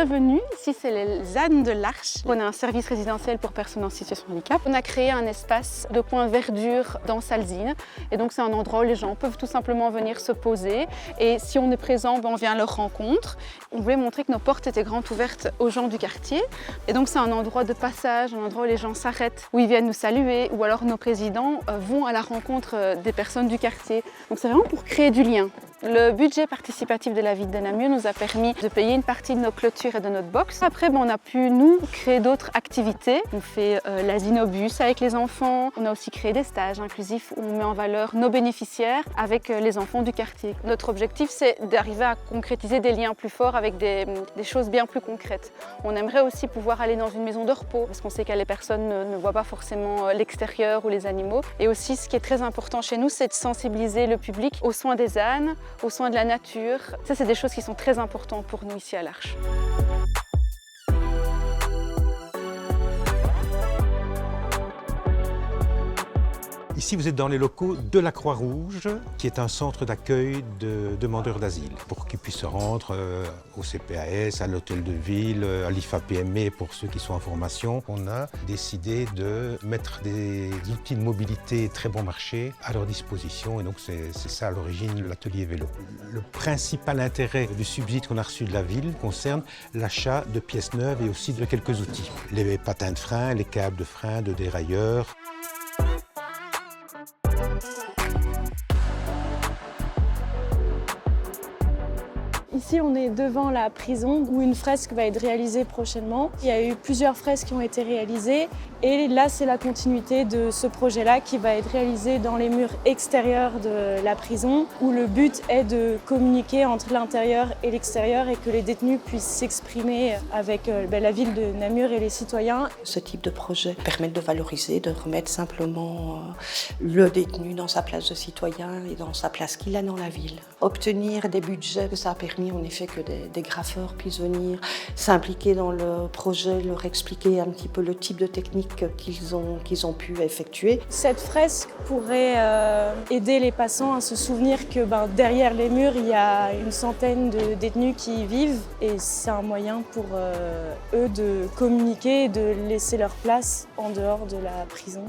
bienvenue, ici c'est les ânes de l'Arche. On a un service résidentiel pour personnes en situation de handicap. On a créé un espace de point verdure dans Salzine et donc c'est un endroit où les gens peuvent tout simplement venir se poser et si on est présent, on vient à leur rencontre. On voulait montrer que nos portes étaient grandes ouvertes aux gens du quartier et donc c'est un endroit de passage, un endroit où les gens s'arrêtent, où ils viennent nous saluer ou alors nos présidents vont à la rencontre des personnes du quartier. Donc c'est vraiment pour créer du lien. Le budget participatif de la ville de Namur nous a permis de payer une partie de nos clôtures et de notre box. Après, on a pu, nous, créer d'autres activités. On fait l'asinobus avec les enfants. On a aussi créé des stages inclusifs où on met en valeur nos bénéficiaires avec les enfants du quartier. Notre objectif, c'est d'arriver à concrétiser des liens plus forts avec des choses bien plus concrètes. On aimerait aussi pouvoir aller dans une maison de repos parce qu'on sait que les personnes ne voient pas forcément l'extérieur ou les animaux. Et aussi, ce qui est très important chez nous, c'est de sensibiliser le public aux soins des ânes, aux soins de la nature. Ça, c'est des choses qui sont très importantes pour nous ici à l'Arche. Ici, vous êtes dans les locaux de la Croix-Rouge, qui est un centre d'accueil de demandeurs d'asile, pour qu'ils puissent se rendre au CPAS, à l'hôtel de ville, à l'IFA-PME pour ceux qui sont en formation. On a décidé de mettre des outils de mobilité très bon marché à leur disposition, et donc c'est ça à l'origine l'atelier vélo. Le principal intérêt du subside qu'on a reçu de la ville concerne l'achat de pièces neuves et aussi de quelques outils. Les patins de frein, les câbles de frein, de dérailleurs. Ici, on est devant la prison où une fresque va être réalisée prochainement. Il y a eu plusieurs fresques qui ont été réalisées et là, c'est la continuité de ce projet-là qui va être réalisé dans les murs extérieurs de la prison où le but est de communiquer entre l'intérieur et l'extérieur et que les détenus puissent s'exprimer avec la ville de Namur et les citoyens. Ce type de projet permet de valoriser, de remettre simplement le détenu dans sa place de citoyen et dans sa place qu'il a dans la ville. Obtenir des budgets, ça a permis en effet que des graffeurs puissent venir s'impliquer dans le projet, leur expliquer un petit peu le type de technique qu'ils ont pu effectuer. Cette fresque pourrait aider les passants à se souvenir que derrière les murs, il y a une centaine de détenus qui y vivent et c'est un moyen pour eux de communiquer et de laisser leur place en dehors de la prison.